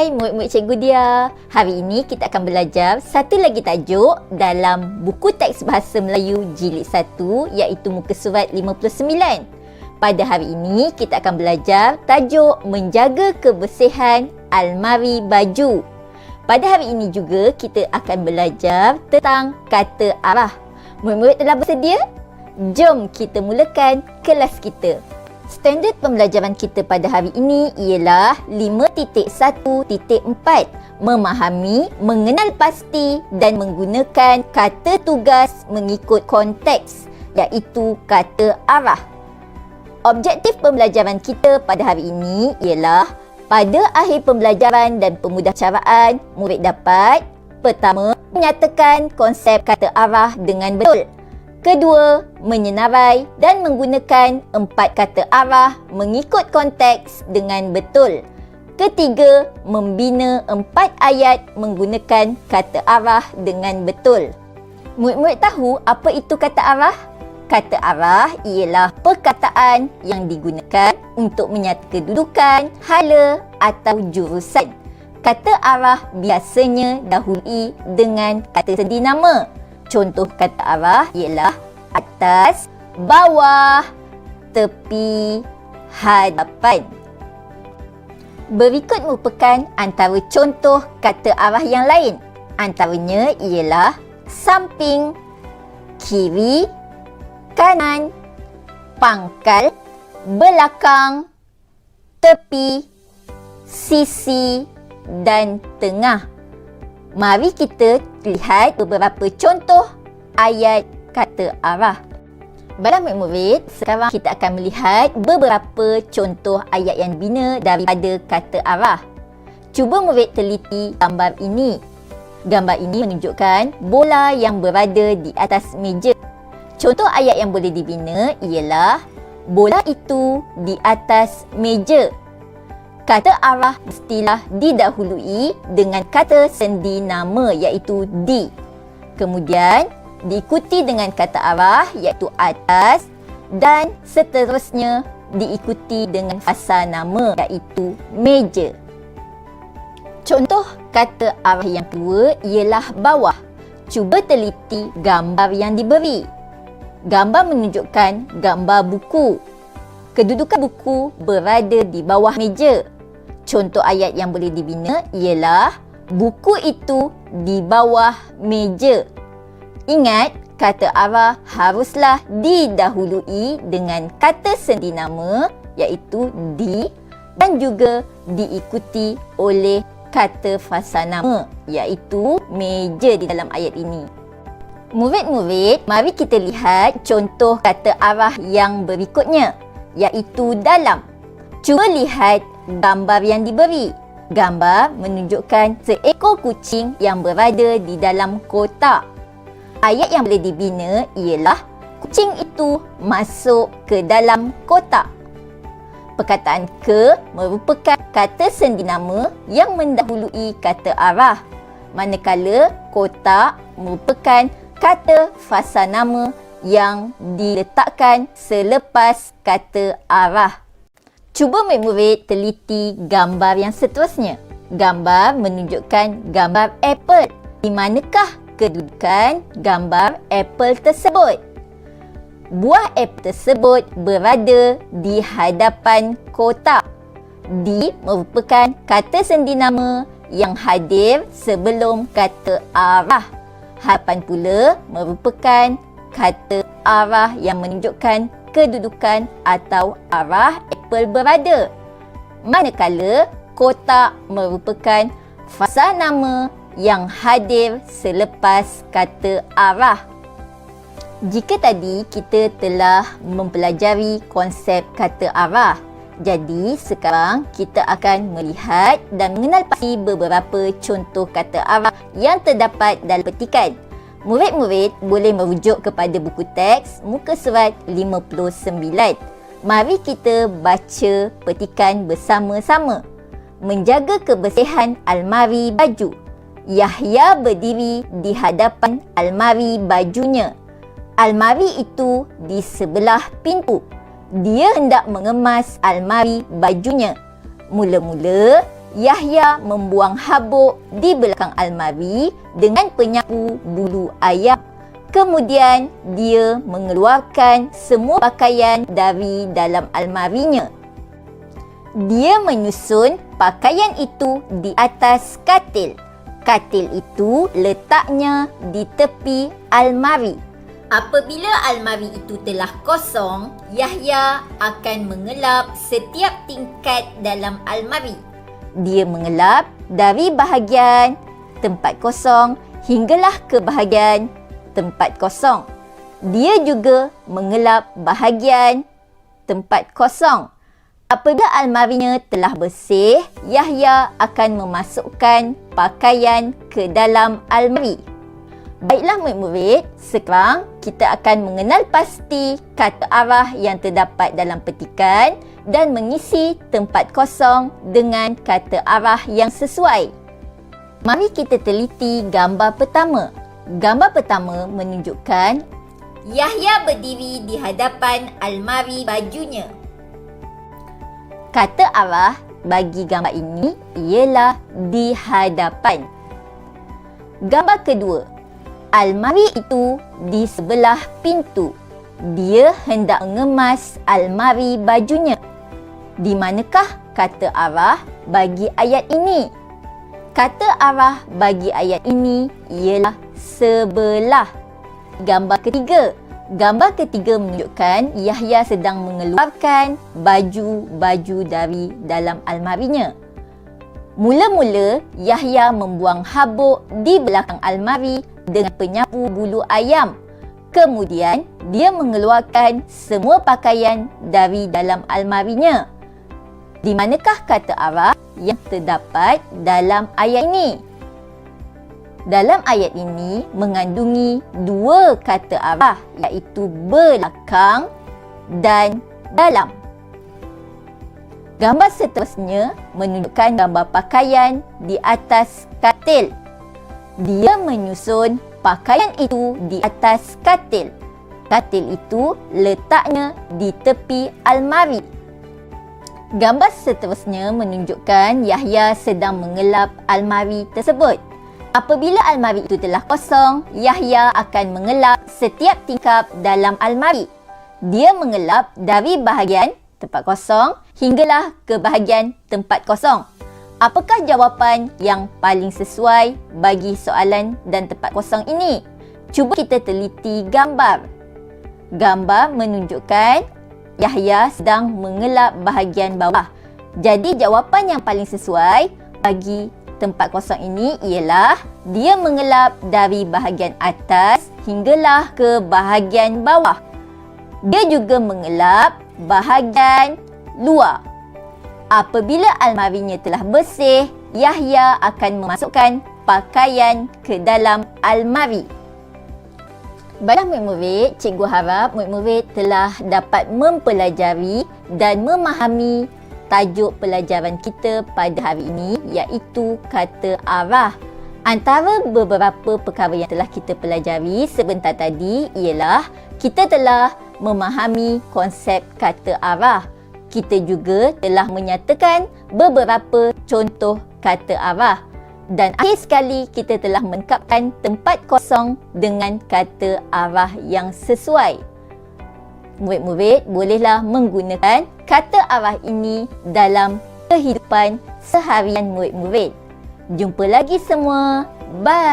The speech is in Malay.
Hai murid-murid Cikgu Dia. Hari ini kita akan belajar satu lagi tajuk dalam buku teks Bahasa Melayu Jilid 1 iaitu muka surat 59. Pada hari ini kita akan belajar tajuk menjaga kebersihan almari baju. Pada hari ini juga kita akan belajar tentang kata arah. Murid-murid telah bersedia? Jom kita mulakan kelas kita. Standard pembelajaran kita pada hari ini ialah 5.1.4 memahami, mengenal pasti dan menggunakan kata tugas mengikut konteks iaitu kata arah. Objektif pembelajaran kita pada hari ini ialah pada akhir pembelajaran dan pemudahcaraan, murid dapat pertama, menyatakan konsep kata arah dengan betul. Kedua, menyenarai dan menggunakan 4 kata arah mengikut konteks dengan betul. Ketiga, membina 4 ayat menggunakan kata arah dengan betul. Murid-murid tahu apa itu kata arah? Kata arah ialah perkataan yang digunakan untuk menyatakan kedudukan, hala atau jurusan. Kata arah biasanya dahului dengan kata sendi nama. Contoh kata arah ialah atas, bawah, tepi, hadapan. Berikut merupakan antara contoh kata arah yang lain. Antaranya ialah samping, kiri, kanan, pangkal, belakang, tepi, sisi dan tengah. Mari kita lihat beberapa contoh ayat kata arah. Baiklah murid-murid, sekarang kita akan melihat beberapa contoh ayat yang dibina daripada kata arah. Cuba murid teliti gambar ini. Gambar ini menunjukkan bola yang berada di atas meja. Contoh ayat yang boleh dibina ialah bola itu di atas meja. Kata arah mestilah didahului dengan kata sendi nama iaitu di. Kemudian diikuti dengan kata arah iaitu atas dan seterusnya diikuti dengan fasa nama iaitu meja. Contoh kata arah yang kedua ialah bawah. Cuba teliti gambar yang diberi. Gambar menunjukkan gambar buku. Kedudukan buku berada di bawah meja. Contoh ayat yang boleh dibina ialah buku itu di bawah meja. Ingat, kata arah haruslah didahului dengan kata sendi nama iaitu di dan juga diikuti oleh kata fasa nama iaitu meja di dalam ayat ini. Murid-murid, mari kita lihat contoh kata arah yang berikutnya iaitu dalam. Cuba lihat gambar yang diberi. Gambar menunjukkan seekor kucing yang berada di dalam kotak. Ayat yang boleh dibina ialah kucing itu masuk ke dalam kotak. Perkataan ke merupakan kata sendi nama yang mendahului kata arah, manakala kotak merupakan kata fasa nama yang diletakkan selepas kata arah. Cuba murid-murid teliti gambar yang seterusnya. Gambar menunjukkan gambar apple. Di manakah kedudukan gambar apple tersebut? Buah apple tersebut berada di hadapan kotak. Di merupakan kata sendi nama yang hadir sebelum kata arah. Hadapan pula merupakan kata arah yang menunjukkan kedudukan atau arah apple berada. Manakala kotak merupakan fasa nama yang hadir selepas kata arah. Jika tadi kita telah mempelajari konsep kata arah, jadi sekarang kita akan melihat dan mengenal pasti beberapa contoh kata arah yang terdapat dalam petikan. Murid-murid boleh merujuk kepada buku teks muka surat 59. Mari kita baca petikan bersama-sama. Menjaga kebersihan almari baju. Yahya berdiri di hadapan almari bajunya. Almari itu di sebelah pintu. Dia hendak mengemas almari bajunya. Mula-mula, Yahya membuang habuk di belakang almari dengan penyapu bulu ayam. Kemudian, dia mengeluarkan semua pakaian dari dalam almarinya. Dia menyusun pakaian itu di atas katil. Katil itu letaknya di tepi almari. Apabila almari itu telah kosong, Yahya akan mengelap setiap tingkat dalam almari. Dia mengelap dari bahagian tempat kosong hinggalah ke bahagian tempat kosong. Dia juga mengelap bahagian tempat kosong. Apabila almarinya telah bersih, Yahya akan memasukkan pakaian ke dalam almari. Baiklah murid-murid, sekarang kita akan mengenal pasti kata arah yang terdapat dalam petikan dan mengisi tempat kosong dengan kata arah yang sesuai. Mari kita teliti gambar pertama. Gambar pertama menunjukkan Yahya berdiri di hadapan almari bajunya. Kata arah bagi gambar ini ialah di hadapan. Gambar kedua, almari itu di sebelah pintu. Dia hendak mengemas almari bajunya. Di manakah kata arah bagi ayat ini? Kata arah bagi ayat ini ialah sebelah. Gambar ketiga. Gambar ketiga menunjukkan Yahya sedang mengeluarkan baju-baju dari dalam almarinya. Mula-mula, Yahya membuang habuk di belakang almari dengan penyapu bulu ayam. Kemudian, dia mengeluarkan semua pakaian dari dalam almarinya. Di manakah kata arah yang terdapat dalam ayat ini? Dalam ayat ini mengandungi dua kata arah, iaitu belakang dan dalam. Gambar seterusnya menunjukkan gambar pakaian di atas katil. Dia menyusun pakaian itu di atas katil. Katil itu letaknya di tepi almari. Gambar seterusnya menunjukkan Yahya sedang mengelap almari tersebut. Apabila almari itu telah kosong, Yahya akan mengelap setiap tingkap dalam almari. Dia mengelap dari bahagian tempat kosong hinggalah ke bahagian tempat kosong. Apakah jawapan yang paling sesuai bagi soalan dan tempat kosong ini? Cuba kita teliti gambar. Gambar menunjukkan Yahya sedang mengelap bahagian bawah. Jadi jawapan yang paling sesuai bagi tempat kosong ini ialah dia mengelap dari bahagian atas hinggalah ke bahagian bawah. Dia juga mengelap bahagian luar. Apabila almarinya telah bersih, Yahya akan memasukkan pakaian ke dalam almari. Baiklah murid-murid, cikgu harap murid-murid telah dapat mempelajari dan memahami tajuk pelajaran kita pada hari ini, iaitu kata arah. Antara beberapa perkara yang telah kita pelajari sebentar tadi ialah kita telah memahami konsep kata arah. Kita juga telah menyatakan beberapa contoh kata arah. Dan akhir sekali kita telah melengkapkan tempat kosong dengan kata arah yang sesuai. Murid-murid bolehlah menggunakan kata arah ini dalam kehidupan seharian murid-murid. Jumpa lagi semua. Bye.